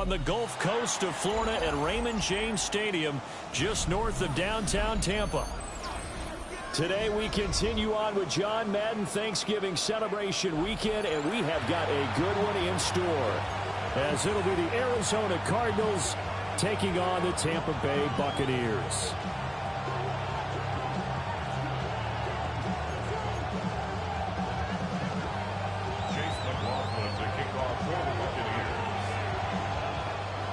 on the Gulf Coast of Florida at Raymond James Stadium, just north of downtown Tampa. Today we continue on with John Madden Thanksgiving celebration weekend, and we have got a good one in store, as it'll be the Arizona Cardinals taking on the Tampa Bay Buccaneers.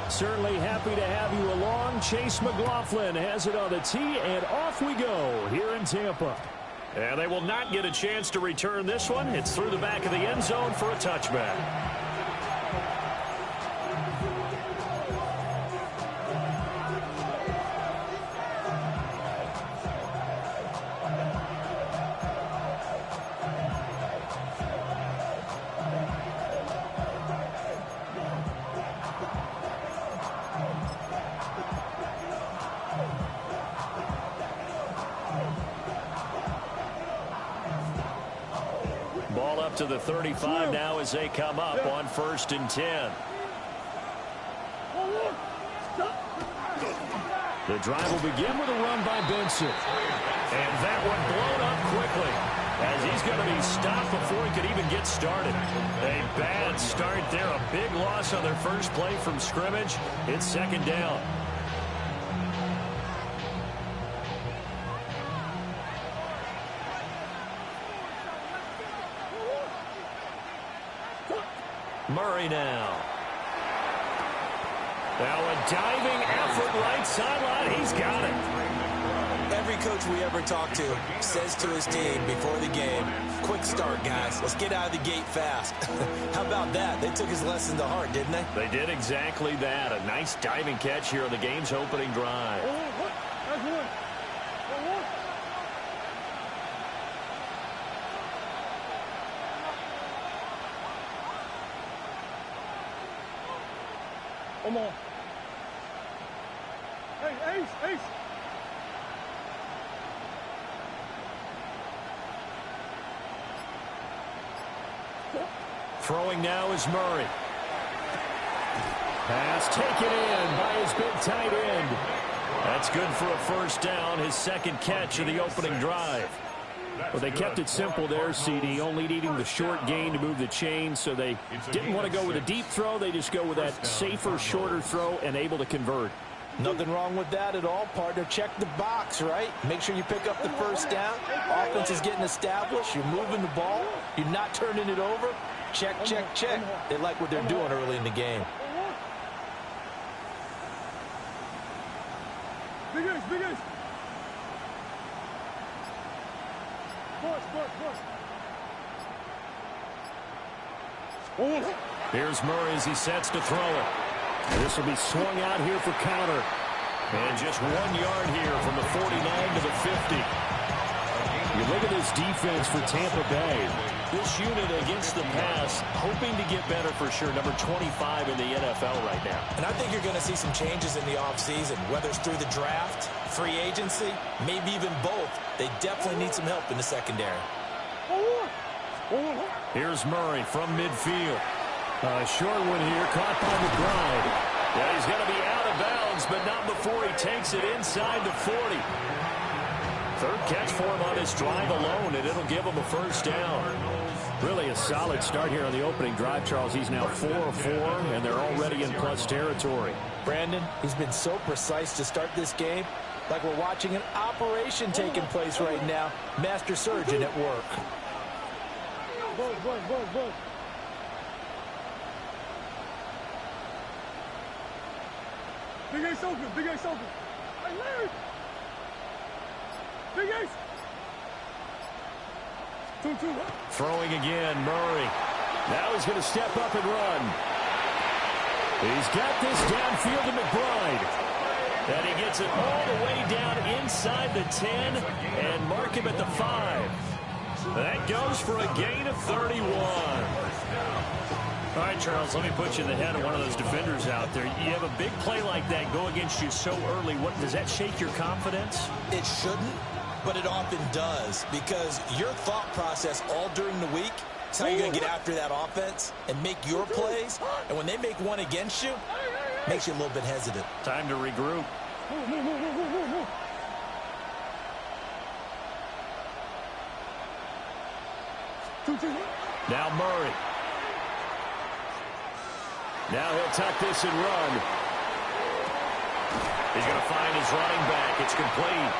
Certainly happy to have you along. Chase McLaughlin has it on the tee, and off we go here in Tampa. And they will not get a chance to return this one. It's through the back of the end zone for a touchback. Ball up to the 35 now as they come up on 1st and 10. The drive will begin with a run by Benson. And that one blown up quickly, as he's going to be stopped before he could even get started. A bad start there. A big loss on their first play from scrimmage. It's 2nd down. Murray now. Now a diving effort right sideline. He's got it. Every coach we ever talk to says to his team before the game, quick start, guys. Let's get out of the gate fast. How about that? They took his lesson to heart, didn't they? They did exactly that. A nice diving catch here on the game's opening drive. Come on. Hey, Ace. Throwing now is Murray. Pass taken in by his big tight end. That's good for a 1st down, his 2nd catch of the opening drive. Well, they kept it simple there, CD, only needing the short gain to move the chain, so they didn't want to go with a deep throw. They just go with that safer, shorter throw and able to convert. Nothing wrong with that at all, partner. Check the box, right? Make sure you pick up the 1st down. Offense is getting established. You're moving the ball. You're not turning it over. Check. They like what they're doing early in the game. Big Ace. Here's Murray as he sets to throw it. This will be swung out here for counter. And just 1 yard here from the 49 to the 50. You look at this defense for Tampa Bay. This unit against the pass, hoping to get better for sure. Number 25 in the NFL right now. And I think you're going to see some changes in the offseason, whether it's through the draft, free agency, maybe even both. They definitely need some help in the secondary. Here's Murray from midfield. A short one here, caught by McBride. Yeah, he's going to be out of bounds, but not before he takes it inside the 40. 3rd catch for him on this drive alone, and it'll give him a 1st down. Really a solid start here on the opening drive, Charles. He's now 4 of 4, and they're already in plus territory. Brandon, he's been so precise to start this game, like we're watching an operation taking place right now. Master surgeon at work. Buzz. Big Ace open. Hey, Larry. Big Ace. 2-2. Throwing again, Murray. Now he's going to step up and run. He's got this downfield to McBride. And he gets it all the way down inside the 10 and mark him at the 5. That goes for a gain of 31. All right, Charles, let me put you in the head of one of those defenders out there. You have a big play like that go against you so early. What does that shake your confidence? It shouldn't, but it often does, because your thought process all during the week is how you're going to get after that offense and make your plays. And when they make one against you, Makes you a little bit hesitant. Time to regroup. Move. Two. Now Murray. Now he'll tuck this and run. He's going to find his running back. It's complete.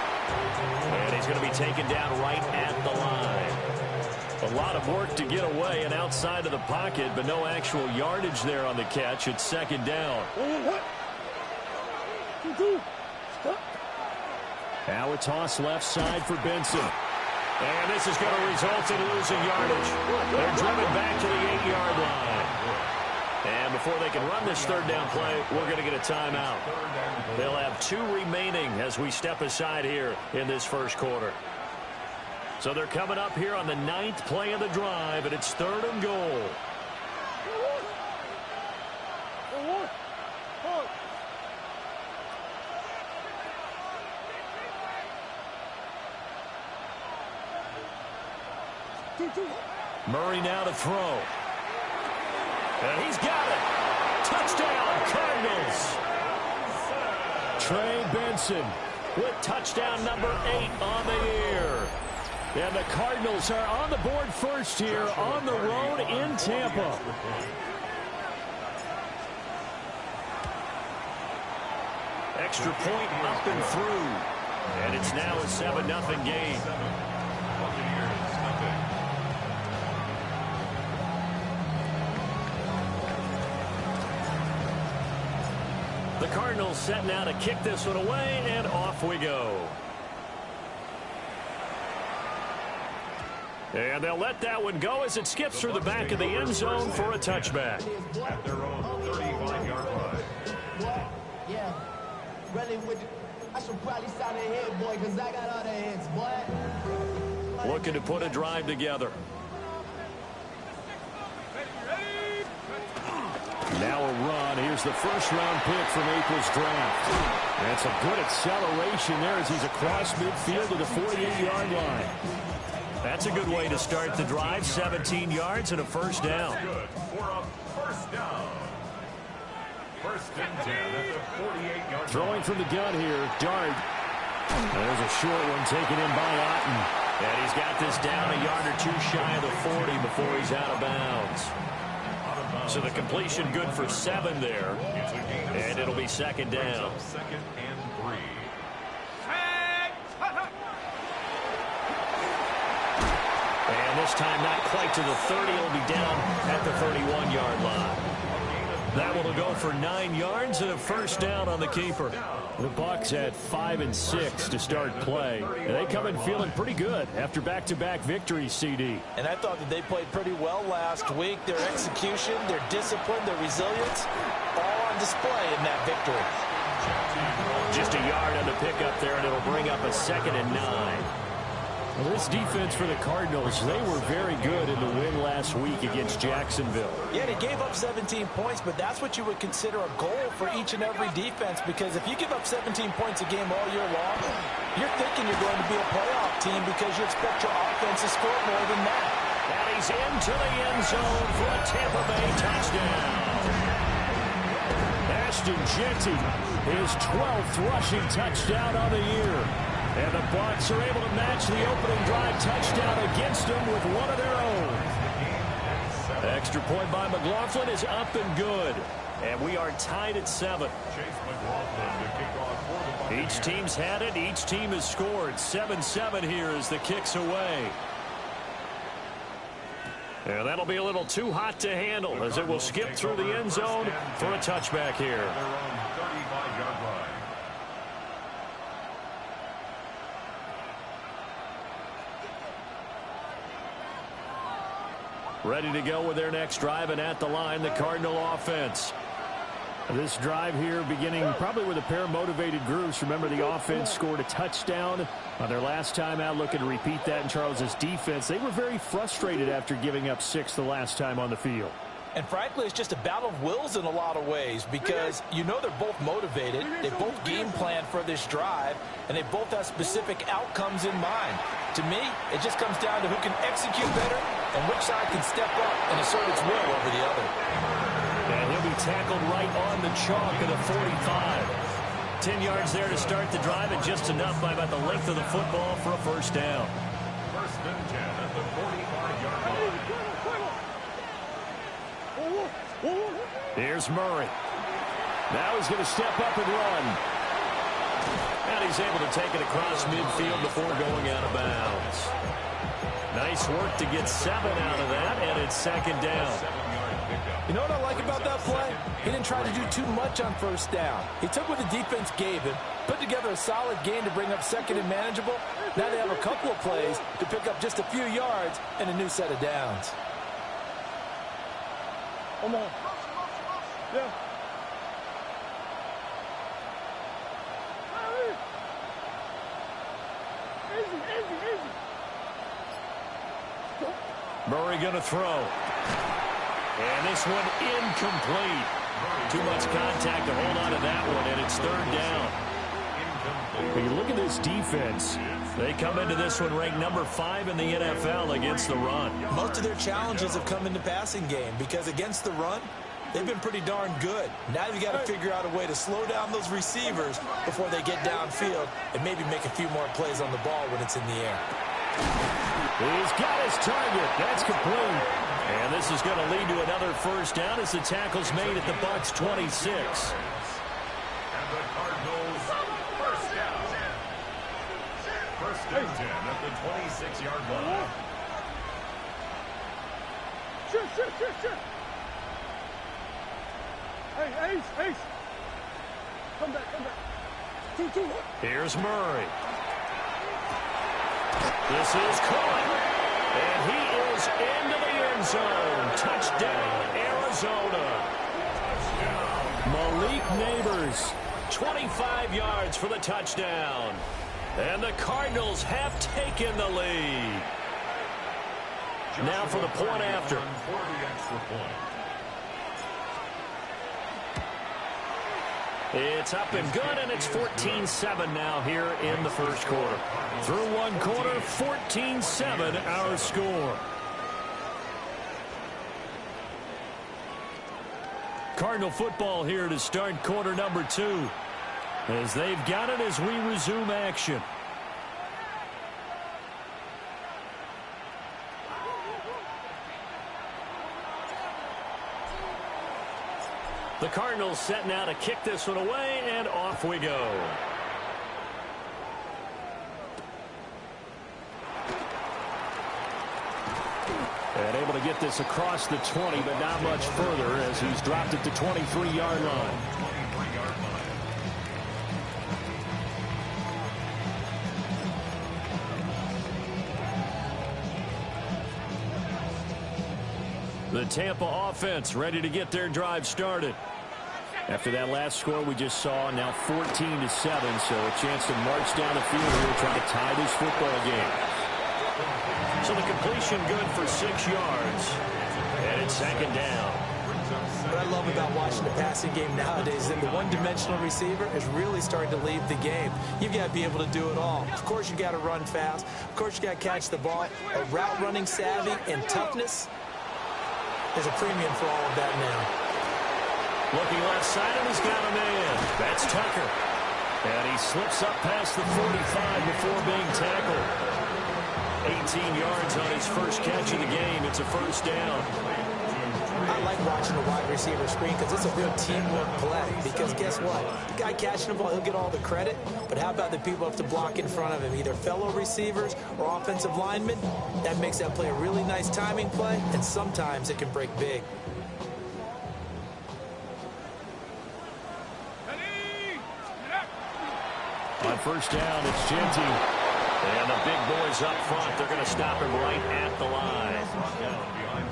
And he's going to be taken down right at the line. A lot of work to get away and outside of the pocket, but no actual yardage there on the catch. It's second down. Now a toss left side for Benson. And this is going to result in losing yardage. They're driven back to the 8-yard line. And before they can run this third down play, we're going to get a timeout. They'll have 2 remaining as we step aside here in this first quarter. So they're coming up here on the 9th play of the drive, and it's 3rd and goal. Murray now to throw. And he's got it. Touchdown, Cardinals. Trey Benson with touchdown number 8 on the year. And the Cardinals are on the board first here on the road in Tampa. Extra point up and through. And it's now a 7-0 game. The Cardinals setting out to kick this one away, and off we go. And they'll let that one go as it skips through the back of the end zone for a touchback. At their own 35-yard line. Yeah. Really, I should probably sign a head, boy, because I got all the heads, boy. Looking to put a drive together. Now a run. Here's the first-round pick from April's draft. That's a good acceleration there as he's across midfield to the 48-yard line. That's a good way to start the drive. 17 yards and a first down. Good for a first down. First and 10 at the 48-yard line. Throwing from the gun here, Dart. There's a short one taken in by Otten. And he's got this down a yard or 2 shy of the 40 before he's out of bounds. So the completion good for 7 there. And it'll be second down. Second and 3. And this time not quite to the 30. It'll be down at the 31-yard line. That one will go for 9 yards and a first down on the keeper. The Bucs had 5 and 6 to start play. And they come in feeling pretty good after back-to-back victories, CD. And I thought that they played pretty well last week. Their execution, their discipline, their resilience, all on display in that victory. Just a yard on the pickup there, and it'll bring up a 2nd and 9. Well, this defense for the Cardinals, they were very good in the win last week against Jacksonville. Yeah, they gave up 17 points, but that's what you would consider a goal for each and every defense, because if you give up 17 points a game all year long, you're thinking you're going to be a playoff team because you expect your offense to score more than that. And he's into the end zone for a Tampa Bay touchdown. Ashton Jeanty, his 12th rushing touchdown on the year. And the Bucs are able to match the opening drive touchdown against them with one of their own. Extra point by McLaughlin is up and good. And we are tied at 7. Each team's had it. Each team has scored. 7-7 here as the kick's away. And that'll be a little too hot to handle as it will skip through the end zone for a touchback here. Ready to go with their next drive, and at the line, the Cardinal offense. This drive here beginning probably with a pair of motivated groups. Remember, the offense scored a touchdown on their last time out, looking to repeat that in Charles's defense. They were very frustrated after giving up 6 the last time on the field. And frankly, it's just a battle of wills in a lot of ways because you know they're both motivated. They both game plan for this drive, and they both have specific outcomes in mind. To me, it just comes down to who can execute better and which side can step up and assert its will over the other. And he'll be he tackled right on the chalk of the 45. 10 yards there to start the drive, and just enough by about the length of the football for a first down. First and 10 at the 45-yard line. Here's Murray. Now he's going to step up and run. And he's able to take it across midfield before going out of bounds. Nice work to get 7 out of that, and it's second down. You know what I like about that play? He didn't try to do too much on first down. He took what the defense gave him, put together a solid game to bring up second and manageable. Now they have a couple of plays to pick up just a few yards and a new set of downs. Come on. Yeah. Easy. Murray going to throw. And this one incomplete. Too much contact to hold on to that one, and it's third down. When you look at this defense, they come into this one ranked number 5 in the NFL against the run. Most of their challenges have come in the passing game because against the run, they've been pretty darn good. Now you've got to figure out a way to slow down those receivers before they get downfield and maybe make a few more plays on the ball when it's in the air. He's got his target. That's complete. And this is going to lead to another first down as the tackle's made at the Bucs 26. And the Cardinals first down. First and 10 at the 26-yard line. Shit. Hey, Ace. Come back. 2-2. Here's Murray. This is caught. And he is into the end zone. Touchdown, Arizona. Malik Neighbors, 25 yards for the touchdown. And the Cardinals have taken the lead. Now for the point after. For the extra point. It's up and good, and it's 14-7 now here in the first quarter. Through one quarter, 14-7 our score. Cardinal football here to start quarter number 2. As they've got it as we resume action. The Cardinals set now to kick this one away, and off we go. And able to get this across the 20, but not much further as he's dropped it to 23-yard line. The Tampa offense ready to get their drive started. After that last score we just saw, now 14-7, so a chance to march down the field here, trying to tie this football game. So the completion good for 6 yards, and it's second down. What I love about watching the passing game nowadays is that the one-dimensional receiver is really starting to leave the game. You've got to be able to do it all. Of course, you've got to run fast. Of course, you've got to catch the ball. A route running savvy and toughness, there's a premium for all of that now. Looking left side, and he's got a man. That's Tucker. And he slips up past the 45 before being tackled. 18 yards on his first catch of the game. It's a first down. I like watching the wide receiver screen because it's a real teamwork play. Because guess what? The guy catching the ball, he'll get all the credit. But how about the people who have to block in front of him, either fellow receivers or offensive linemen? That makes that play a really nice timing play, and sometimes it can break big. On first down, it's Genty. And the big boys up front, they're going to stop him right at the line.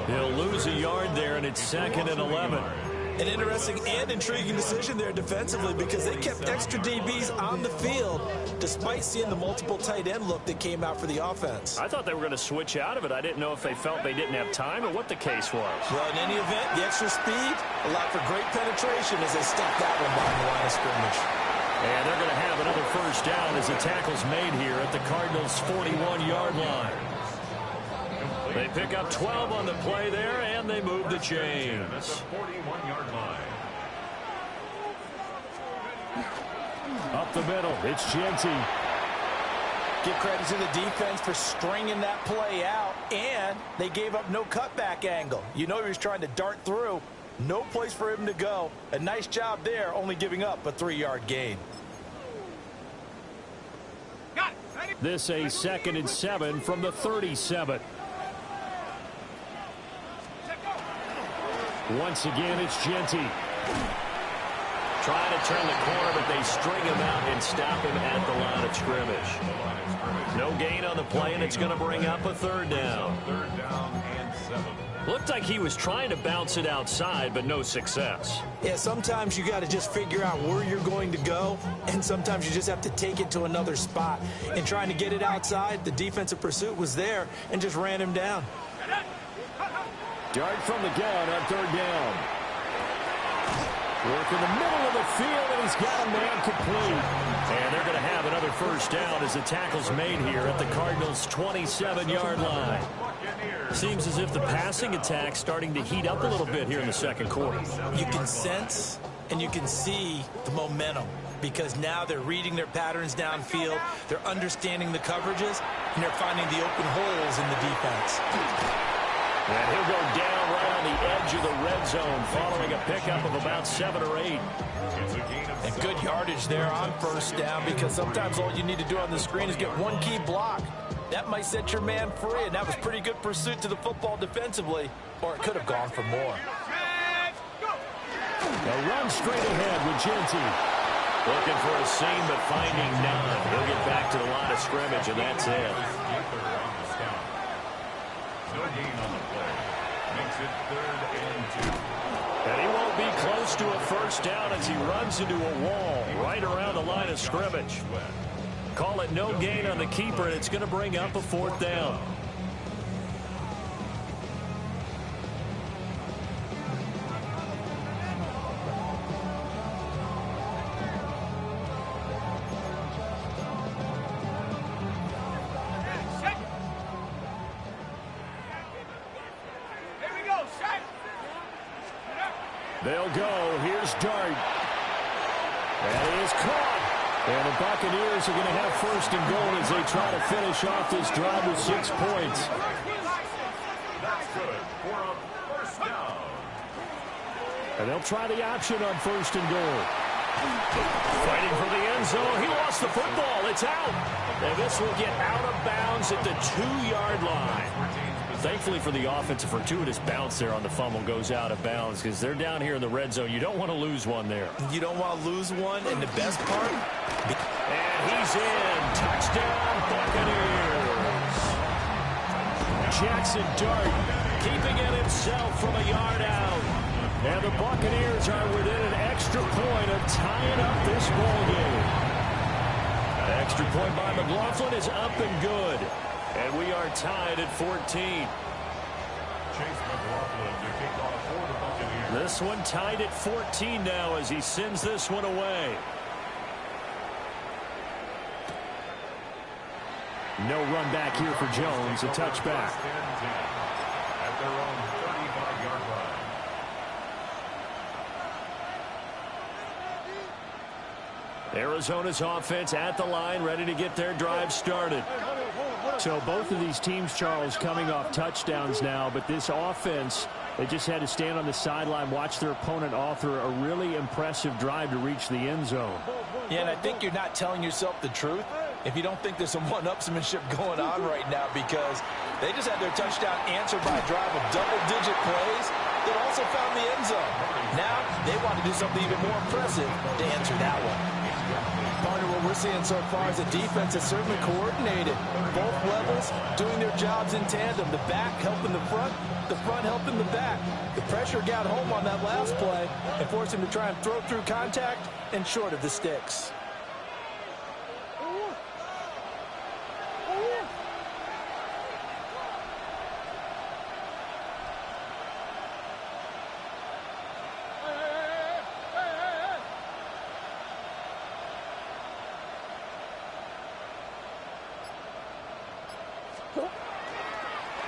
He'll lose a yard there, and it's second and 11. An interesting and intriguing decision there defensively because they kept extra DBs on the field despite seeing the multiple tight end look that came out for the offense. I thought they were going to switch out of it. I didn't know if they felt they didn't have time or what the case was. Well, in any event, the extra speed allowed for great penetration as they stuck that one behind the line of scrimmage. And they're going to have another first down as the tackle's made here at the Cardinals' 41-yard line. They pick up 12 on the play there, and they move the chains. At the 41-yard line. Up the middle, it's Genty. Give credit to the defense for stringing that play out, and they gave up no cutback angle. You know he was trying to dart through. No place for him to go. A nice job there, only giving up a 3-yard gain. This a 2nd and 7 from the 37. Once again, it's Genty. Trying to turn the corner, but they string him out and stop him at the line of scrimmage. No gain on the play, and it's going to bring up a 3rd down. 3rd down and 7. Looked like he was trying to bounce it outside, but no success. Yeah, sometimes you got to just figure out where you're going to go, and sometimes you just have to take it to another spot. And trying to get it outside, the defensive pursuit was there and just ran him down. Dart from the gun on 3rd down. Work in the middle of the field, and he's got a man complete. And they're going to have another 1st down as the tackle's made here at the Cardinals' 27-yard line. Seems as if the passing attack's starting to heat up a little bit here in the 2nd quarter. You can sense and you can see the momentum because now they're reading their patterns downfield, they're understanding the coverages, and they're finding the open holes in the defense. And he'll go down right on the edge of the red zone following a pickup of about 7 or 8. And good yardage there on 1st down because sometimes all you need to do on the screen is get one key block. That might set your man free, and that was pretty good pursuit to the football defensively, or it could have gone for more. A run straight ahead with Genty. Looking for a seam, but finding none. He'll get back to the line of scrimmage, and that's it. No gain on the play. Makes it 3rd and 2. And he won't be close to a 1st down as he runs into a wall right around the line of scrimmage. Call it no gain on the keeper, and it's going to bring up a 4th down. They'll go. Here's Dart. And he is caught. And the Buccaneers are going to have 1st and goal as they try to finish off this drive with 6 points. That's good for a 1st down. And they'll try the option on 1st and goal. Fighting for the end zone. He lost the football. It's out. And this will get out of bounds at the 2-yard line. Thankfully for the offense, a fortuitous bounce there on the fumble goes out of bounds because they're down here in the red zone. You don't want to lose one there. You don't want to lose one, and the best part... And he's in. Touchdown, Buccaneers. Jackson Dart keeping it himself from a yard out. And the Buccaneers are within an extra point of tying up this ball game. An extra point by McLaughlin is up and good. And we are tied at 14. Chase McLaughlin to kick off for the Buccaneers. This one tied at 14 now as he sends this one away. No run back here for Jones. A touchback. At their own 35-yard line. Arizona's offense at the line, ready to get their drive started. So both of these teams, Charles, coming off touchdowns now, but this offense, they just had to stand on the sideline, watch their opponent author a really impressive drive to reach the end zone. Yeah, and I think you're not telling yourself the truth if you don't think there's some one-upsmanship going on right now because they just had their touchdown answered by a drive of double-digit plays that also found the end zone. Now they want to do something even more impressive to answer that one. Partner, what we're seeing so far is a defense that's certainly coordinated. Both levels doing their jobs in tandem. The back helping the front helping the back. The pressure got home on that last play and forced him to try and throw through contact and short of the sticks.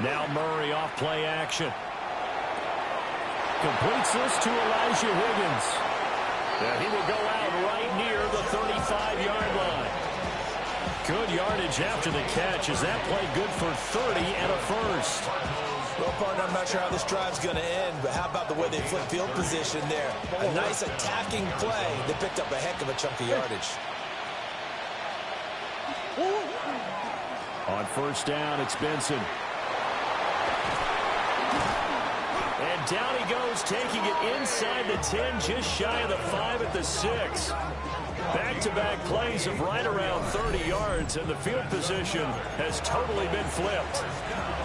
Now Murray off play action. Completes this to Elijah Higgins. And he will go out right near the 35-yard line. Good yardage after the catch. Is that play good for 30 and a first? Well, partner, I'm not sure how this drive's going to end, but how about the way they flip field position there? A nice attacking play that picked up a heck of a chunk of yardage. On first down, it's Benson. And down he goes, taking it inside the 10, just shy of the 5 at the 6. Back-to-back plays of right around 30 yards, and the field position has totally been flipped.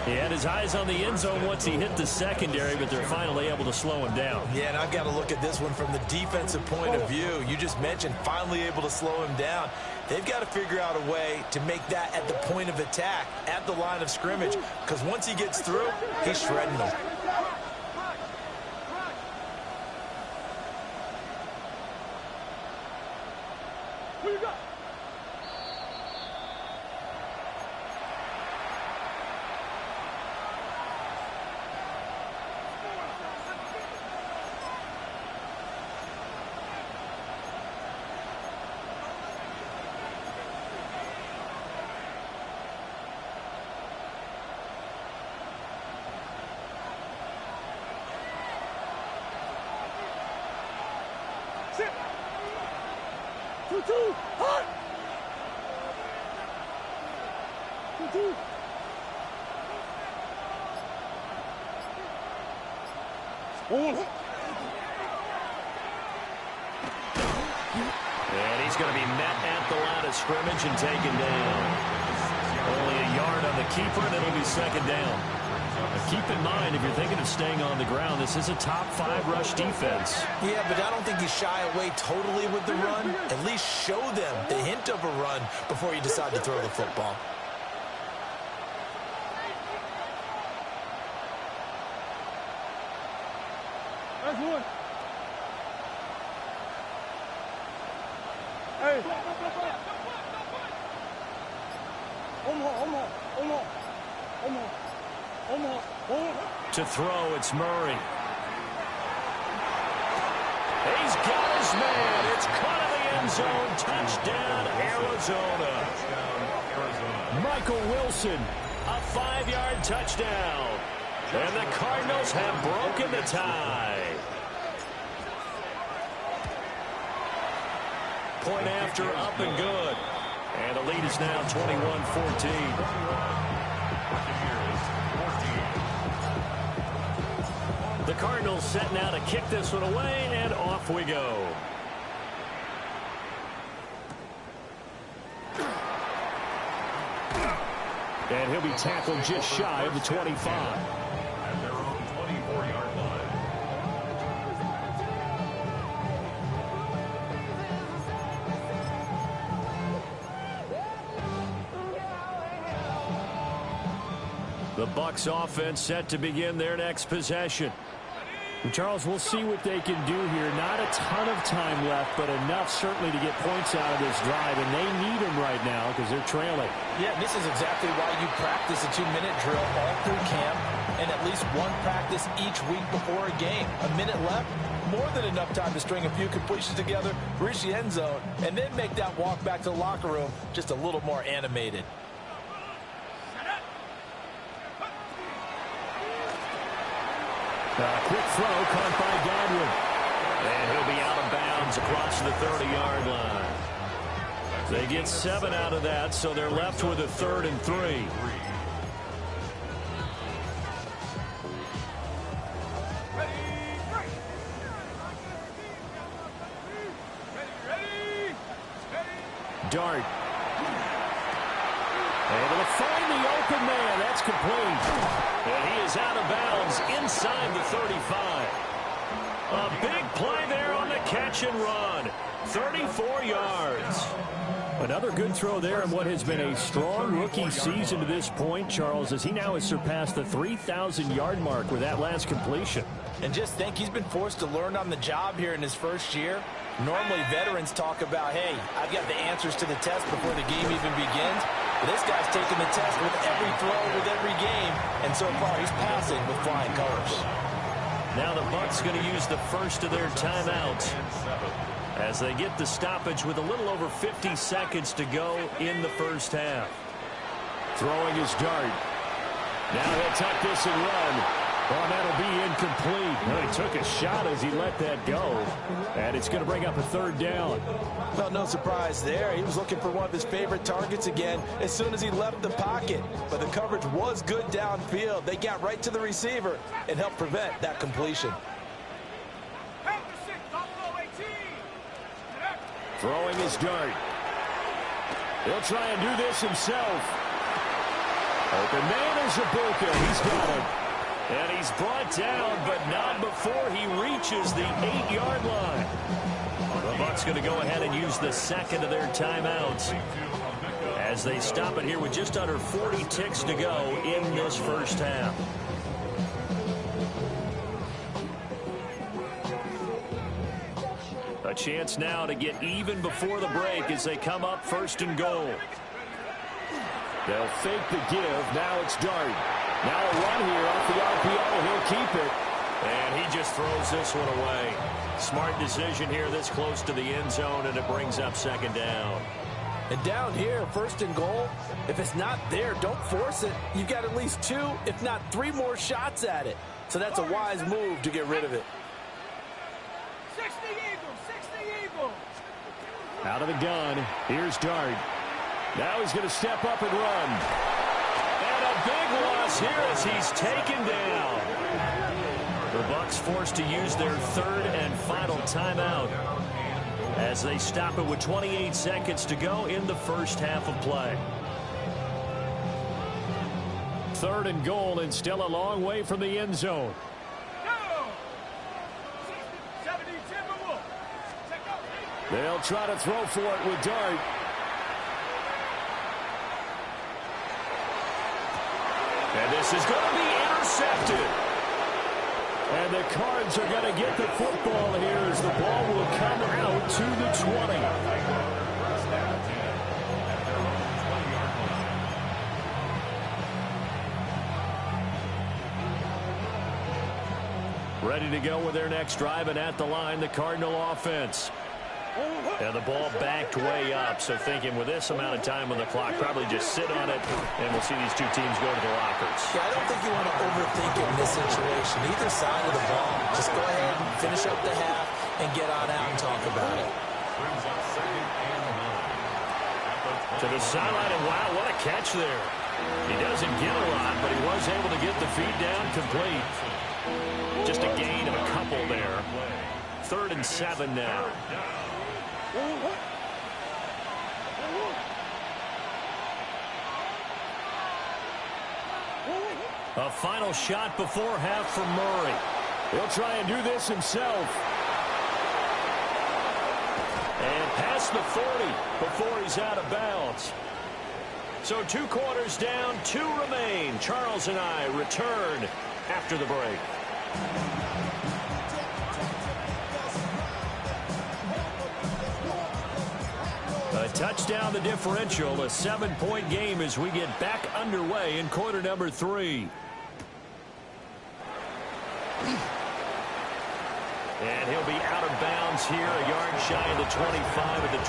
He had his eyes on the end zone once he hit the secondary, but they're finally able to slow him down. Yeah, and I've got to look at this one from the defensive point of view. You just mentioned finally able to slow him down. They've got to figure out a way to make that at the point of attack, at the line of scrimmage, because once he gets through, he's shredding them. Who you got? Sit. 2-2. Hot. 2-2. And he's going to be met at the line of scrimmage and taken down. Only a yard on the keeper, and it'll be second down. Now keep in mind, if you're thinking of staying on the ground, this is a top 5 rush defense. Yeah, but I don't think you shy away totally with the run. At least show them the hint of a run before you decide to throw the football. That's one. Hey. To throw, it's Murray. He's got his man. It's caught in the end zone. Touchdown, Arizona. Michael Wilson, a 5-yard touchdown. And the Cardinals have broken the tie. Point after, up and good. And the lead is now 21-14. The Cardinals set now to kick this one away, and off we go. And he'll be tackled just shy of the 25. At their own 24-yard line. The Bucs offense set to begin their next possession. And Charles, we'll see what they can do here. Not a ton of time left, but enough certainly to get points out of this drive, and they need them right now because they're trailing. Yeah, this is exactly why you practice a 2-minute drill all through camp and at least one practice each week before a game. A minute left, more than enough time to string a few completions together, reach the end zone, and then make that walk back to the locker room just a little more animated. Quick throw caught by Godwin. And he'll be out of bounds across the 30-yard line. They get 7 out of that, so they're left with a 3rd and 3. Dart. Able to find the open man. That's complete. And he is out of bounds inside the 35. A big play there on the catch and run. 34 yards. Another good throw there in what has been a strong rookie season to this point, Charles, as he now has surpassed the 3,000-yard mark with that last completion. And just think, he's been forced to learn on the job here in his first year. Normally, veterans talk about, hey, I've got the answers to the test before the game even begins. But this guy's taking the test with every throw, with every game, and so far he's passing with flying colors. Now the Bucs going to use the first of their timeouts as they get the stoppage with a little over 50 seconds to go in the first half. Throwing his dart. Now he'll tuck this and run. Oh, that'll be incomplete. Well, he took a shot as he let that go. And it's going to bring up a third down. Well, no surprise there. He was looking for one of his favorite targets again as soon as he left the pocket. But the coverage was good downfield. They got right to the receiver and helped prevent that completion. Throwing his dart. He'll try and do this himself. Open man is Ibuka. He's got it. And he's brought down, but not before he reaches the 8-yard line. The Bucs going to go ahead and use the second of their timeouts as they stop it here with just under 40 ticks to go in this first half. A chance now to get even before the break as they come up first and goal. They'll fake the give. Now it's Dart. Now a run here off the RPO. He'll keep it. And he just throws this one away. Smart decision here this close to the end zone, and it brings up second down. And down here, first and goal, if it's not there, don't force it. You've got at least 2, if not 3 more shots at it. So that's a wise move to get rid of it. 60 Eagles. Out of the gun. Here's Dart. Now he's going to step up and run. And a big loss here as he's taken down. The Bucs forced to use their third and final timeout as they stop it with 28 seconds to go in the first half of play. Third and goal, and still a long way from the end zone. They'll try to throw for it with Dart. And this is going to be intercepted. And the Cards are going to get the football here as the ball will come out to the 20. Ready to go with their next drive, and at the line, the Cardinal offense. And the ball backed way up, so thinking with this amount of time on the clock, probably just sit on it, and we'll see these two teams go to the lockers. Yeah, I don't think you want to overthink it in this situation. Either side of the ball. Just go ahead and finish up the half and get on out and talk about it. To the sideline, and wow, what a catch there. He doesn't get a lot, but he was able to get the feed down complete. Just a gain of a couple there. 3rd and 7 now. A final shot before half from Murray. He'll try and do this himself. And past the 40 before he's out of bounds. So 2 quarters down, 2 remain. Charles and I return after the break. A touchdown the differential, a 7-point game as we get back underway in quarter number 3. And he'll be out of bounds here, a yard shy of the 25 at the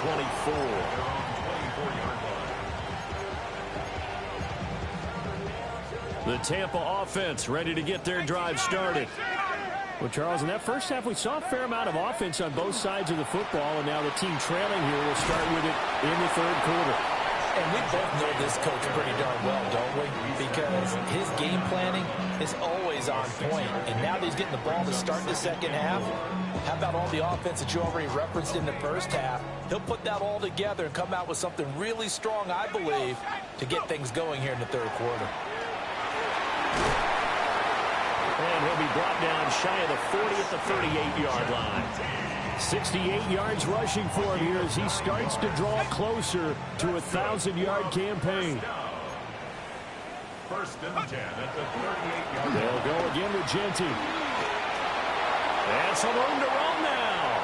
24. The Tampa offense ready to get their drive started. Well, Charles, in that first half, we saw a fair amount of offense on both sides of the football, and now the team trailing here will start with it in the 3rd quarter. And we both know this coach pretty darn well, don't we? Because his game planning is always on point. And now that he's getting the ball to start the second half, how about all the offense that you already referenced in the first half? He'll put that all together and come out with something really strong, I believe, to get things going here in the 3rd quarter. And he'll be brought down shy of the 40 at the 38-yard line. 68 yards rushing for him here as he starts to draw closer to a 1,000-yard campaign. 1st and 10 at the 38-yard line. They'll go again with Genty. And some room to run now.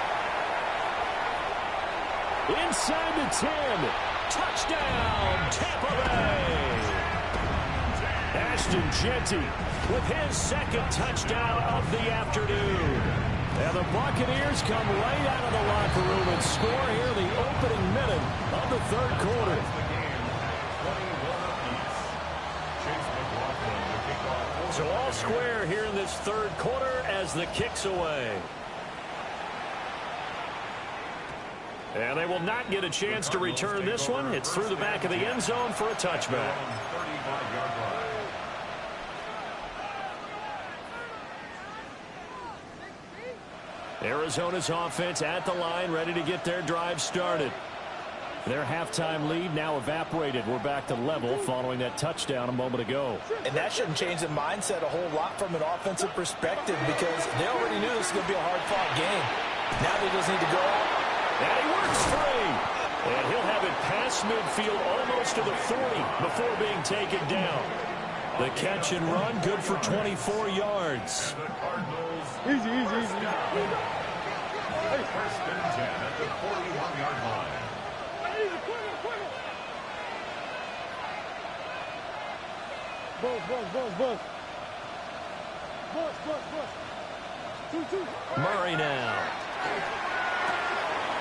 Inside the 10. Touchdown, Tampa Bay! Ashton Jeanty with his second touchdown of the afternoon. And the Buccaneers come right out of the locker room and score here in the opening minute of the third quarter. So all square here in this third quarter as the kick's away. And they will not get a chance to return this one. It's through the back of the end zone for a touchback. Arizona's offense at the line, ready to get their drive started. Their halftime lead now evaporated. We're back to level following that touchdown a moment ago. And that shouldn't change the mindset a whole lot from an offensive perspective because they already knew this was going to be a hard-fought game. Now they just need to go out. And he works free. And he'll have it past midfield almost to the 40 before being taken down. The catch and run, good for 24 yards. Easy, easy, easy. First and 10 at the 41-yard line. Buzz. Murray now.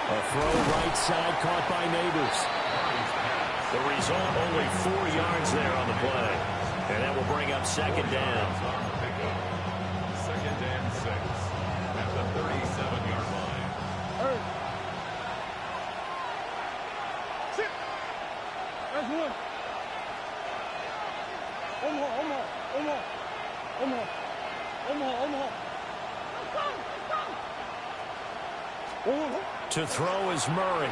A throw right side caught by Neighbors. The result, only 4 yards there on the play. And that will bring up second down. Second and 6 at the 37-yard line. Sit. That's one. To throw is Murray.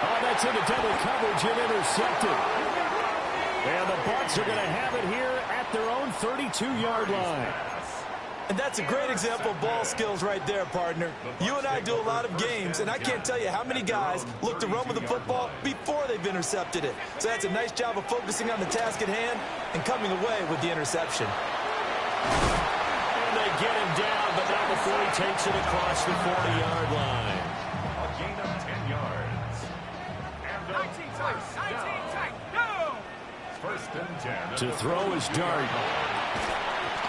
Oh, that's into double coverage and intercepted. And the Bucs are going to have it here at their own 32-yard line. And that's a great example of ball skills right there, partner. You and I do a lot of games, and I can't tell you how many guys look to run with the football before they've intercepted it. So that's a nice job of focusing on the task at hand and coming away with the interception. And they get him down, but not before he takes it across the 40-yard line. A gain of 10 yards. And a 19 tight. Go! first and 10. To throw is Dart.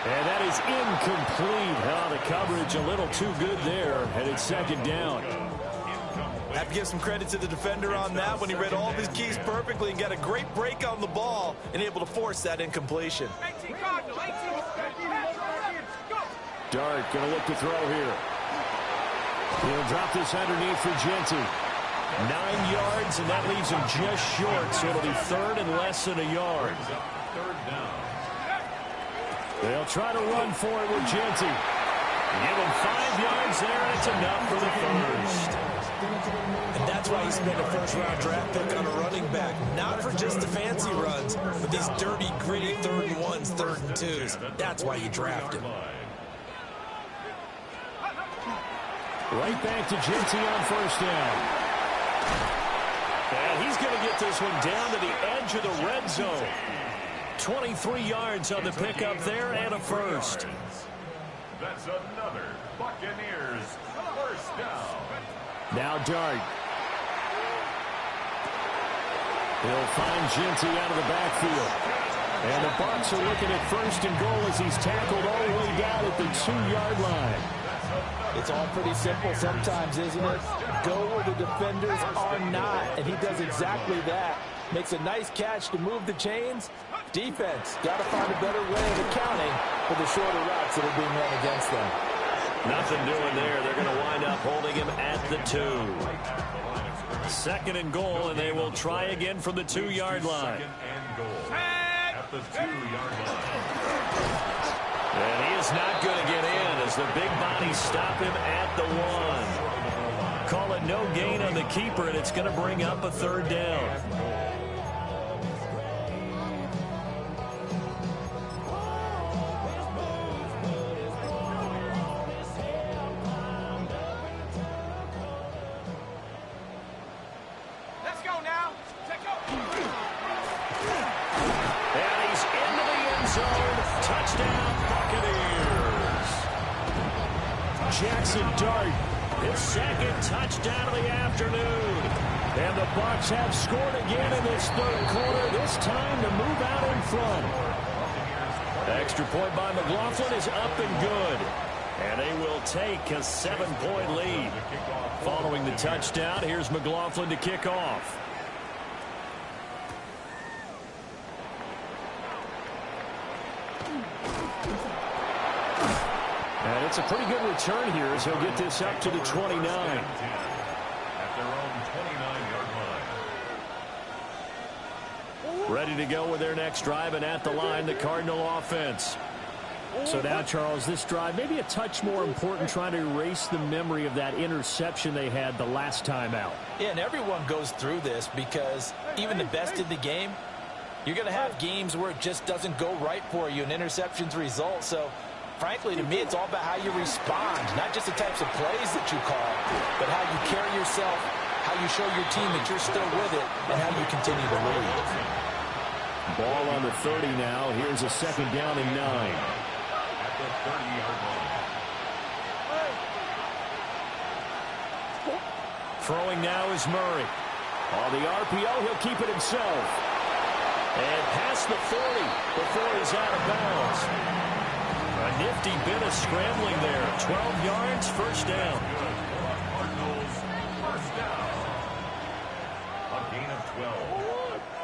And that is incomplete. Oh, the coverage a little too good there, and it's second down. I have to give some credit to the defender on that when he read all of his keys perfectly and got a great break on the ball and able to force that incompletion. 18 Cardinal, 18. Go! Dart going to look to throw here. He'll drop this underneath for Jeanty. 9 yards, and that leaves him just short, so it'll be third and less than a yard. Third down. They'll try to run for it with Jeanty. Give him 5 yards there, and it's enough for the first. And that's why you spend a first-round draft pick on a running back. Not for just the fancy runs, but these dirty, gritty third and ones, third and twos. That's why you draft him. Right back to Jeanty on first down. And he's going to get this one down to the edge of the red zone. 23 yards on the pickup there and a first. That's another Buccaneers first down. Now Dart. He'll find Jeanty out of the backfield. And the Bucs are looking at first and goal as he's tackled all the way down at the 2-yard line. It's all pretty simple sometimes, isn't it? Go where the defenders are not, and he does exactly that. Makes a nice catch to move the chains. Defense got to find a better way of accounting for the shorter routes that are being run against them. Nothing doing there. They're going to wind up holding him at the 2. Second and goal, and they will try again from the 2-yard line. Second and goal at the 2-yard line. And he is not going to get in as the big bodies stop him at the 1. Call it no gain on the keeper, and it's going to bring up a third down. Let's go now. Take go. And he's into the end zone. Touchdown, Buccaneers. Jackson Dart, his second touchdown of the afternoon. And the Bucs have scored again in this third quarter, this time to move out in front. Extra point by McLaughlin is up and good. And they will take a 7-point lead. Following the touchdown, here's McLaughlin to kick off. And it's a pretty good return here as he'll get this up to the 29. At their own 29-yard line. Ready to go with their next drive, and at the line, the Cardinal offense. So now, Charles, this drive maybe a touch more important, trying to erase the memory of that interception they had the last time out. Yeah, and everyone goes through this because even the best in the game, you're going to have games where it just doesn't go right for you, and interceptions result. So, frankly, to me, it's all about how you respond, not just the types of plays that you call, but how you carry yourself, how you show your team that you're still with it, and how you continue to lead. Ball on the 30 now. Here's a second down and 9. At the 30-yard line. Throwing now is Murray. On the RPO, he'll keep it himself. And past the 40 before he's out of bounds. A nifty bit of scrambling there. 12 yards, first down. Cardinals, first down. A gain of 12.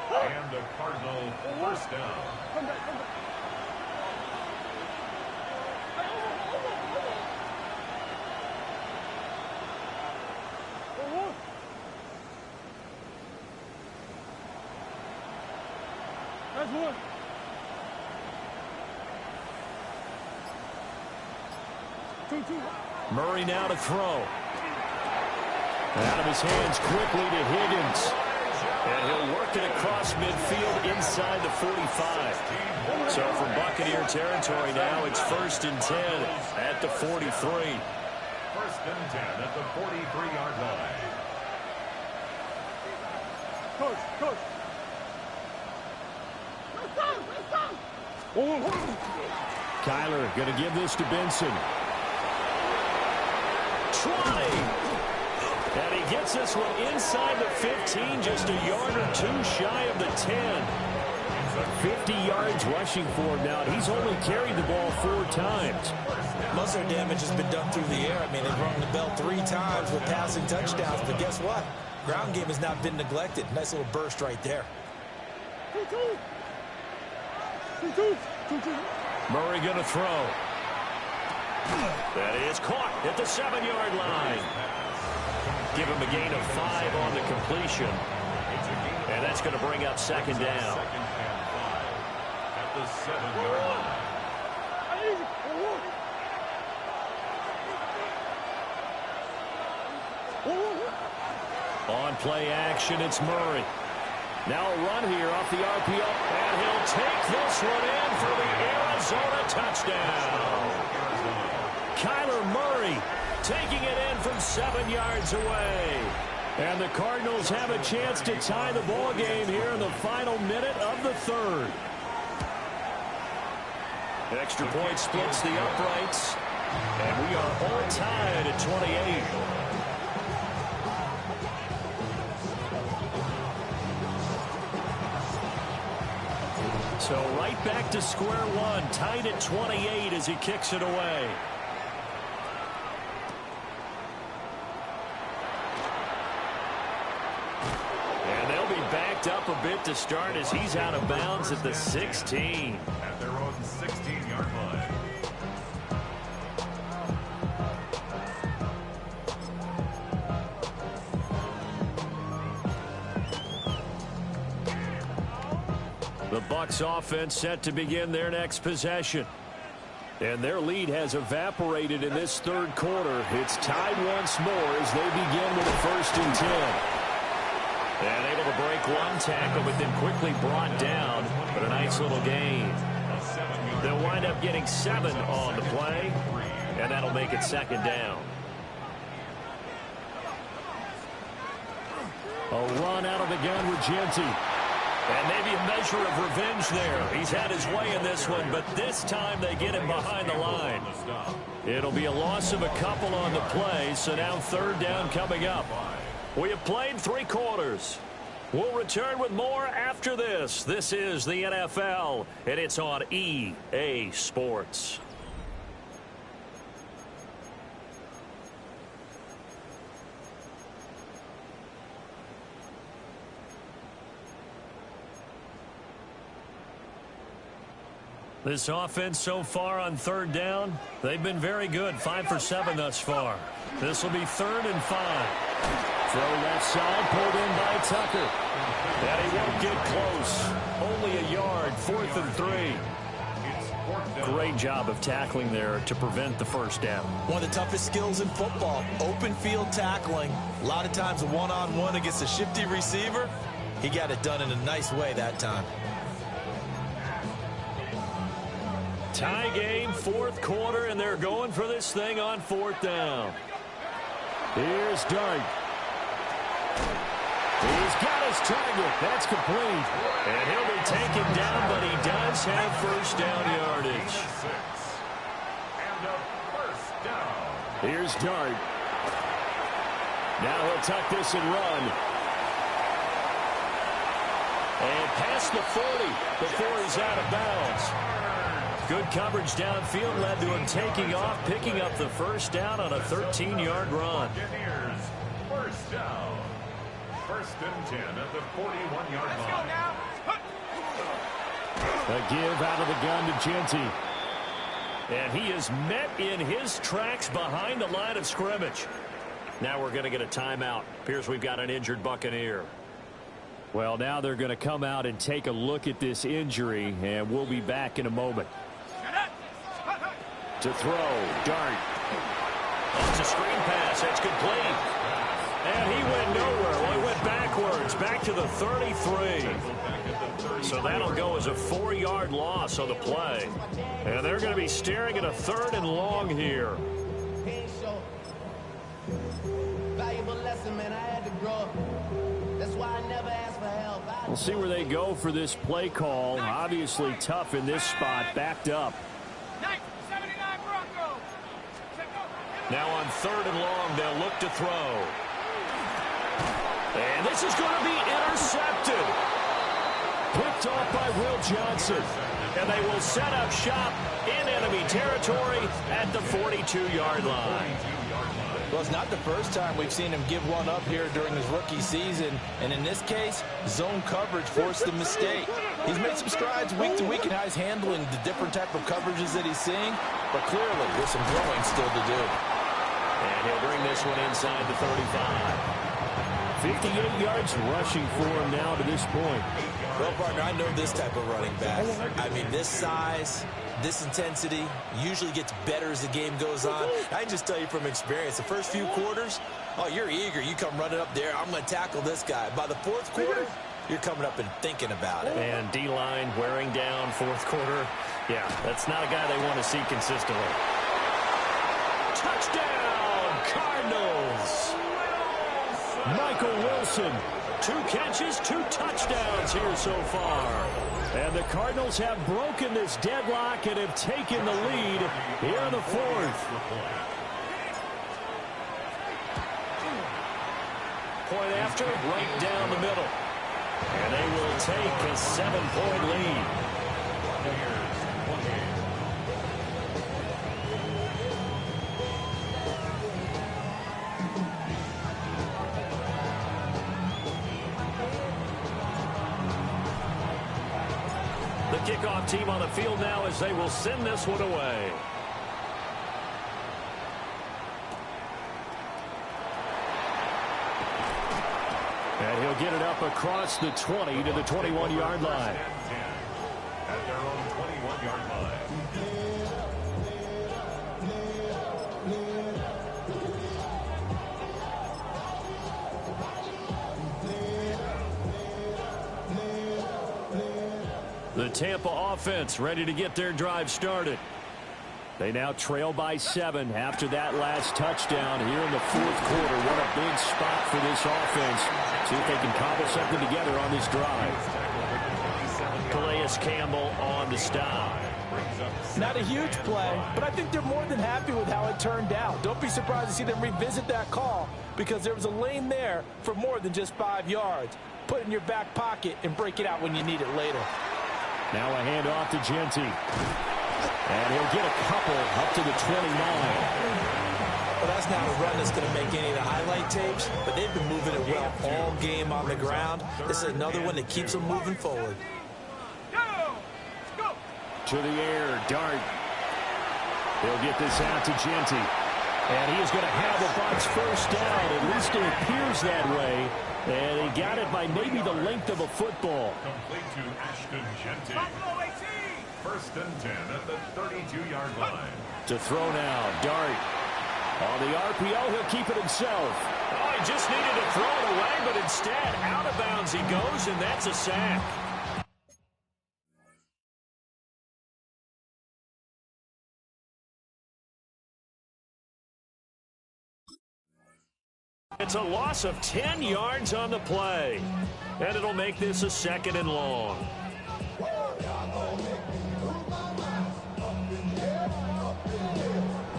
And the Cardinal first down. That's one. Two. Murray now to throw. Out of his hands quickly to Higgins. And he'll work it across midfield inside the 45. So from Buccaneer territory now, it's 1st and 10 at the 43. 1st and 10 at the 43-yard line. Coach. Kyler going to give this to Benson. Trying. And he gets this one inside the 15, just a yard or two shy of the 10. 50 yards rushing for him now. He's only carried the ball 4 times. Most of their damage has been done through the air. I mean, they've rung the bell 3 times with passing touchdowns, but guess what? Ground game has not been neglected. Nice little burst right there. Murray going to throw. That is caught at the 7-yard line. Give him a gain of 5 on the completion. And that's going to bring up second down. Second and 5 at the 7-yard line. On play action, it's Murray. Now a run here off the RPO. And he'll take this one in for the Arizona touchdown. Kyler Murray taking it in from 7 yards away. And the Cardinals have a chance to tie the ball game here in the final minute of the 3rd. Extra point splits the uprights. And we are all tied at 28. So right back to square one, tied at 28 as he kicks it away. And they'll be backed up a bit to start as he's out of bounds at the 16. At their own 16-yard line. The Bucs offense set to begin their next possession. And their lead has evaporated in this 3rd quarter. It's tied once more as they begin with a 1st and 10. And able to break one tackle, but then quickly brought down. But a nice little gain. They'll wind up getting 7 on the play. And that'll make it second down. A run out of the gun with Genty. And maybe a measure of revenge there. He's had his way in this one, but this time they get him behind the line. It'll be a loss of a couple on the play, so now 3rd down coming up. We have played 3 quarters. We'll return with more after this. This is the NFL, and it's on EA Sports. This offense so far on 3rd down, they've been very good. 5 for 7 thus far. This will be 3rd and 5. Throw left side, pulled in by Tucker. And he won't get close. Only a yard, 4th and 3. Great job of tackling there to prevent the first down. One of the toughest skills in football, open field tackling. A lot of times a one-on-one against a shifty receiver. He got it done in a nice way that time. Tie game, 4th quarter, and they're going for this thing on 4th down. Here's Dart. He's got his target. That's complete. And he'll be taken down, but he does have first down yardage. And a first down. Here's Dart. Now he'll tuck this and run. And past the 40 before he's out of bounds. Good coverage downfield led to him taking off, picking up the first down on a 13-yard run. Buccaneers, first down. 1st and 10 at the 41-yard line. A give out of the gun to Genty. And he is met in his tracks behind the line of scrimmage. Now we're going to get a timeout. Appears we've got an injured Buccaneer. Well, now they're going to come out and take a look at this injury, and we'll be back in a moment. To throw, Dart. Oh, it's a screen pass. It's complete. And he went nowhere. Well, he went backwards, back to the 33. So that'll go as a 4-yard loss on the play. And they're going to be staring at a 3rd and long here. Valuable lesson, man. I had to grow up. That's why I never asked for help. We'll see where they go for this play call. Obviously tough in this spot, backed up. Now on 3rd and long, they'll look to throw. And this is going to be intercepted. Picked off by Will Johnson. And they will set up shop in enemy territory at the 42-yard line. Well, it's not the first time we've seen him give one up here during his rookie season. And in this case, zone coverage forced the mistake. He's made some strides week to week in how he's handling the different type of coverages that he's seeing. But clearly, there's some growing still to do. And he'll bring this one inside the 35. 58 yards rushing for him now to this point. Well, partner, I know this type of running back. I mean, this size, this intensity usually gets better as the game goes on. I can just tell you from experience, the first few quarters, oh, you're eager. You come running up there. I'm going to tackle this guy. By the 4th quarter, you're coming up and thinking about it. And D-line wearing down 4th quarter. Yeah, that's not a guy they want to see consistently. Touchdown, Cardinals. Michael Wilson. 2 catches, 2 touchdowns here so far. And the Cardinals have broken this deadlock and have taken the lead here in the 4th. Point after, right down the middle. And they will take a 7-point lead. The kickoff team on the field now as they will send this one away. And he'll get it up across the 20 to the 21-yard line. At their own 21-yard line. The Tampa offense ready to get their drive started. They now trail by 7 after that last touchdown here in the 4th quarter. What a big spot for this offense. See if they can cobble something together on this drive. Calais Campbell on the stop. Not a huge play, but I think they're more than happy with how it turned out. Don't be surprised to see them revisit that call because there was a lane there for more than just 5 yards. Put it in your back pocket and break it out when you need it later. Now a handoff to Jeanty. And he'll get a couple up to the 29. Well, that's not a run that's going to make any of the highlight tapes, but they've been moving it well all game on the ground. This is another one that keeps them moving forward. To the air, Dart. He'll get this out to Jeanty. And he is going to have a Bucs first down. At least it appears that way. And he got it by maybe the length of a football. Complete to Ashton Jeanty. First and 10 at the 32-yard line. To throw now, Dart. On the RPO, he'll keep it himself. Oh, he just needed to throw it away, but instead, out of bounds he goes, and that's a sack. It's a loss of 10 yards on the play. And it'll make this a 2nd and long.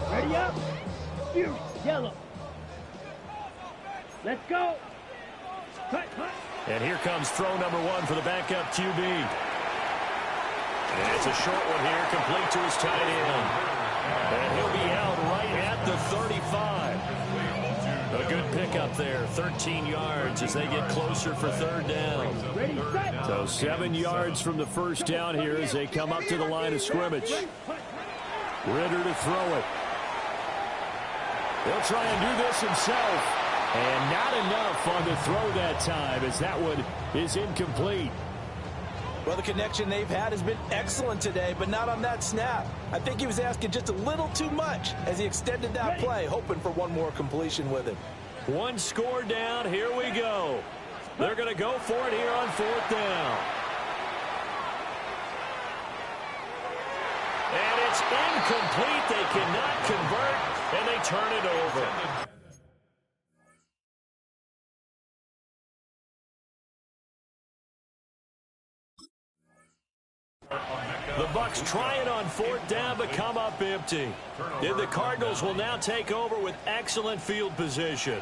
Ready up. Fury. Yellow. Let's go. Cut. And here comes throw number 1 for the backup QB. And it's a short one here, complete to his tight end. And he'll be out right at the 35. A good pickup there, 13 yards as they get closer for 3rd down. So 7 yards from the first down here as they come up to the line of scrimmage. Ridder to throw it. He'll try and do this himself. And not enough on the throw that time as that one is incomplete. Well, the connection they've had has been excellent today, but not on that snap. I think he was asking just a little too much as he extended that play, hoping for one more completion with it. 1 score down. Here we go. They're going to go for it here on 4th down. And it's incomplete. They cannot convert, and they turn it over. The Bucs try it on 4th down, but come up empty. And the Cardinals will now take over with excellent field position.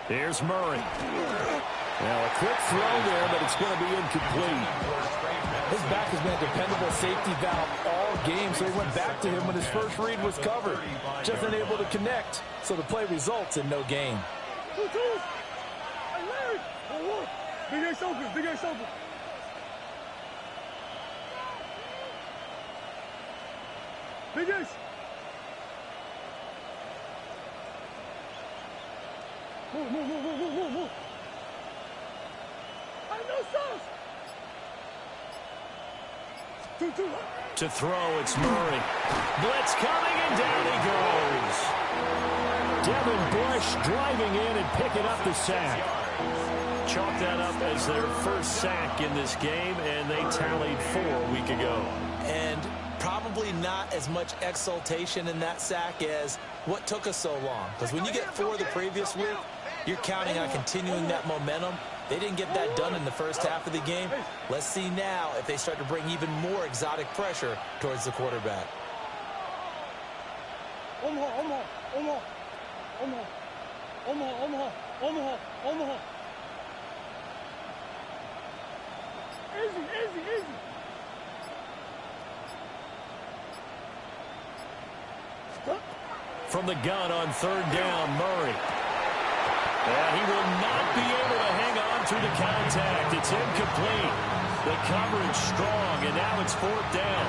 Here's Murray. Now a quick throw there, but it's going to be incomplete. His back has been a dependable safety valve all game, so he went back to him when his first read was covered. Just unable to connect, so the play results in no gain. Big Ace open. Big Ace open. Big Ace. Move. I know sauce. To throw, it's Murray. Blitz coming, and down he goes. Devin Bush driving in and picking up the sack. Chalk that up as their first sack in this game, and they tallied 4 a week ago. And probably not as much exultation in that sack as what took us so long. Because when you get 4 the previous week, you're counting on continuing that momentum. They didn't get that done in the first half of the game. Let's see now if they start to bring even more exotic pressure towards the quarterback. Omaha. Easy. From the gun on 3rd down, Murray. And he will not be able to hang on through the contact. It's incomplete. The coverage strong, and now it's 4th down.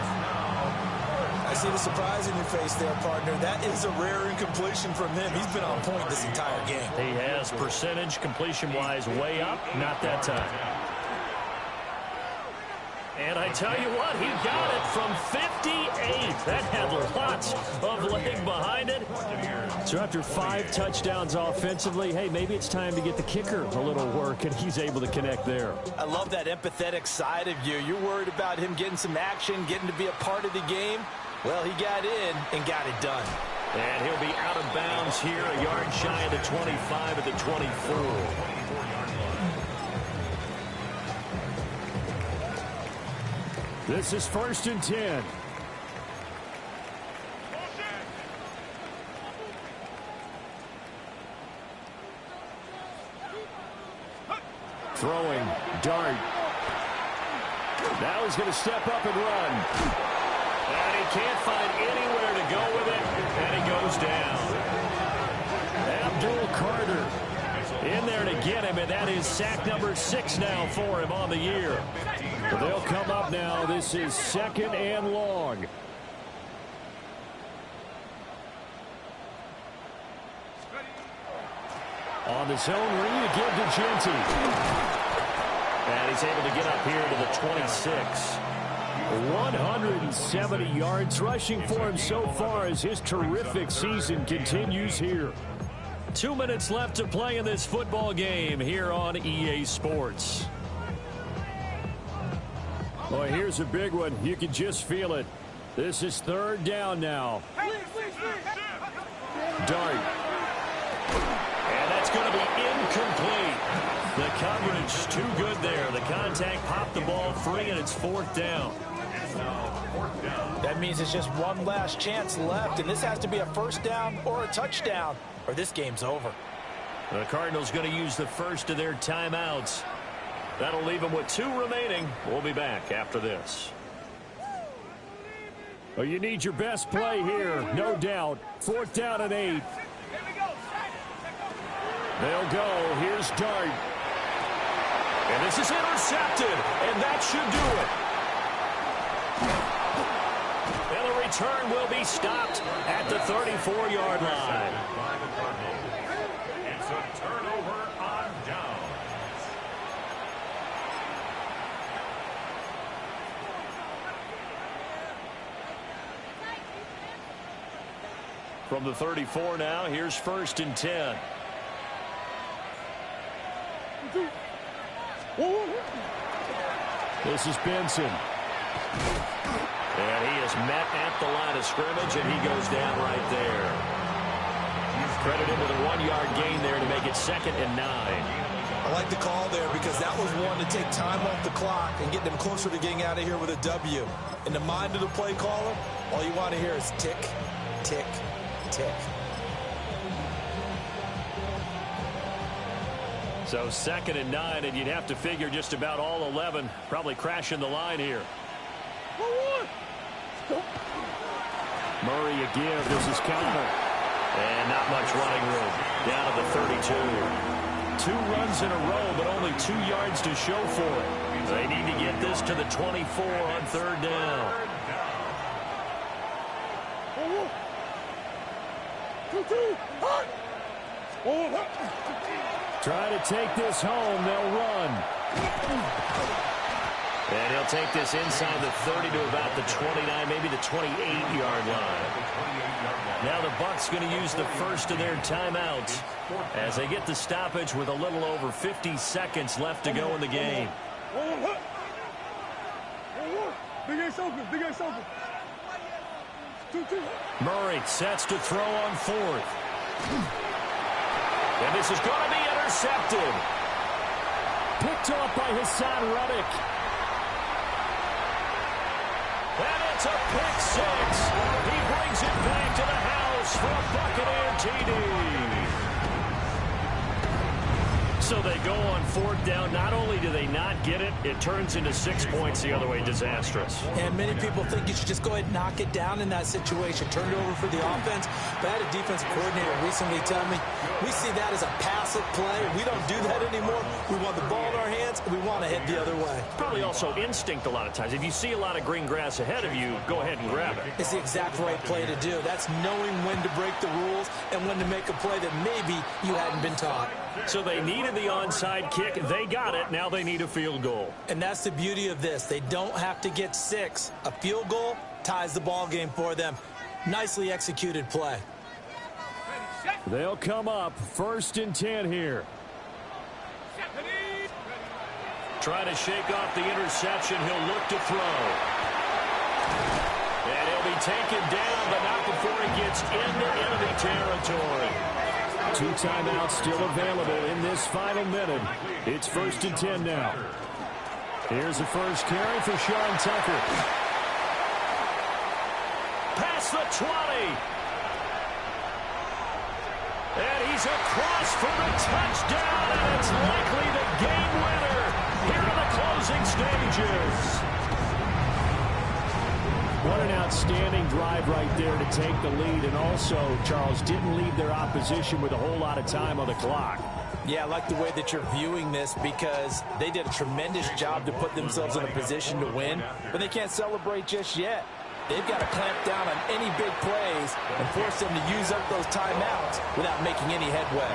I see the surprise in your face there, partner. That is a rare incompletion from him. He's been on point this entire game. He has percentage completion-wise way up. Not that time. And I tell you what, he got it from 58. That had lots of leg behind it. So after 5 touchdowns offensively, hey, maybe it's time to get the kicker a little work, and he's able to connect there. I love that empathetic side of you. You're worried about him getting some action, getting to be a part of the game. Well, he got in and got it done. And he'll be out of bounds here, a yard shy of the 25 at the 24. This is 1st and 10. Throwing, Dart. Now he's going to step up and run. And he can't find anywhere to go with it, and he goes down. Abdul Carter In there to get him, and that is sack number 6 now for him on the year. They'll come up now. This is 2nd and long. On the zone read again to Genty. And he's able to get up here to the 26. 170 yards rushing for him so far as his terrific season continues here. 2 minutes left to play in this football game here on EA Sports. Boy, here's a big one. You can just feel it. This is 3rd down now. Dart. And that's going to be incomplete. The coverage too good there. The contact popped the ball free, and it's 4th down. That means it's just one last chance left, and this has to be a 1st down or a touchdown, or this game's over. The Cardinals going to use the first of their timeouts. That'll leave them with 2 remaining. We'll be back after this. Well, you need your best play here, no doubt. 4th down and 8. They'll go. Here's Dart. And this is intercepted, and that should do it. And the return will be stopped at the 34-yard line. It's a turnover on downs. From the 34 now, here's 1st and 10. This is Benson. And he is met at the line of scrimmage, and he goes down right there. Credited with a 1-yard gain there to make it 2nd and 9. I like the call there because that was one to take time off the clock and get them closer to getting out of here with a W. In the mind of the play caller, all you want to hear is tick, tick, tick. So 2nd and 9, and you'd have to figure just about all 11 probably crashing the line here. Murray a give. This is Connor. And not much running room. Down to the 32. 2 runs in a row, but only 2 yards to show for it. They need to get this to the 24 on 3rd down. Try to take this home. They'll run. And he'll take this inside the 30 to about the 29, maybe the 28-yard line. Now the Bucs going to use the first of their timeouts as they get the stoppage with a little over 50 seconds left to go in the game. Murray sets to throw on 4th. And this is going to be intercepted. Picked off by Hassan Reddick. And it's a pick 6. He brings it back to the house for a Buccaneer TD. So they go on 4th down. Not only do they not get it, it turns into 6 points the other way. Disastrous. And many people think you should just go ahead and knock it down in that situation. Turn it over for the offense. But I had a defensive coordinator recently tell me, we see that as a passive play. We don't do that anymore. We want the ball in our hands, and we want to head the other way. Probably also instinct a lot of times. If you see a lot of green grass ahead of you, go ahead and grab it. It's the exact right play to do. That's knowing when to break the rules and when to make a play that maybe you hadn't been taught. So they needed the onside kick. They got it. Now they need a field goal. And that's the beauty of this. They don't have to get 6. A field goal ties the ball game for them. Nicely executed play. They'll come up 1st and 10 here. Trying to shake off the interception. He'll look to throw. And he'll be taken down, but not before he gets into enemy territory. 2 timeouts still available in this final minute. It's 1st and 10 now. Here's the first carry for Sean Tucker. Past the 20. And he's across for the touchdown, and it's likely the game winner here in the closing stages. What an outstanding drive right there to take the lead, and also, Charles, didn't leave their opposition with a whole lot of time on the clock. Yeah, I like the way that you're viewing this because they did a tremendous job to put themselves in a position to win, but they can't celebrate just yet. They've got to clamp down on any big plays and force them to use up those timeouts without making any headway.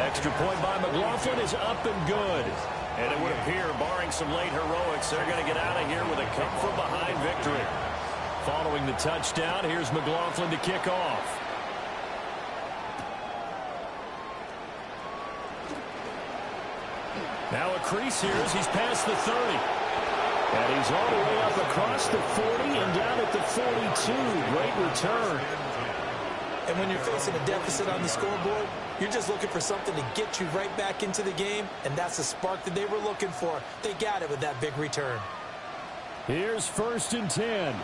Extra point by McLaughlin is up and good. And it would appear, barring some late heroics, they're going to get out of here with a come-from-behind victory. Following the touchdown, here's McLaughlin to kick off. Now a crease here as he's past the 30. And he's all the way up across the 40 and down at the 42. Great return. And when you're facing a deficit on the scoreboard, you're just looking for something to get you right back into the game, and that's the spark that they were looking for. They got it with that big return. Here's 1st and 10.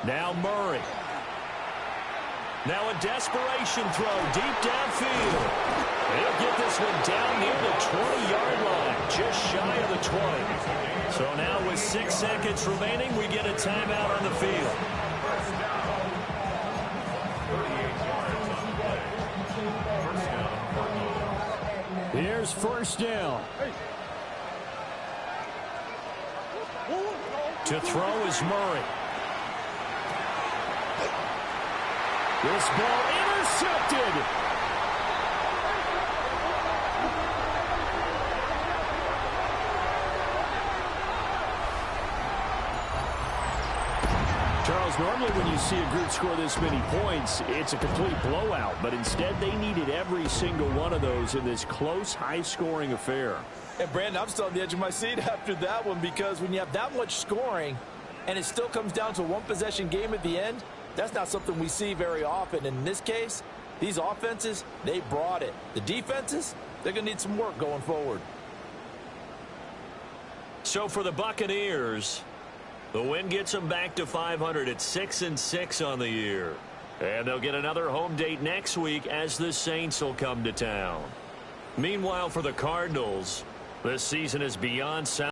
Now Murray. Now a desperation throw deep downfield. They'll get this one down near the 20-yard line, just shy of the 20. So now with 6 seconds remaining, we get a timeout on the field. Here's 1st down. To throw is Murray. This ball intercepted. Charles, normally when you see a group score this many points, it's a complete blowout. But instead, they needed every single one of those in this close, high-scoring affair. And, Brandon, I'm still on the edge of my seat after that one because when you have that much scoring and it still comes down to a one-possession game at the end, that's not something we see very often. And in this case, these offenses, they brought it. The defenses, they're going to need some work going forward. So for the Buccaneers, the win gets them back to 500 at 6-6 on the year. And they'll get another home date next week as the Saints will come to town. Meanwhile, for the Cardinals, this season is beyond sound.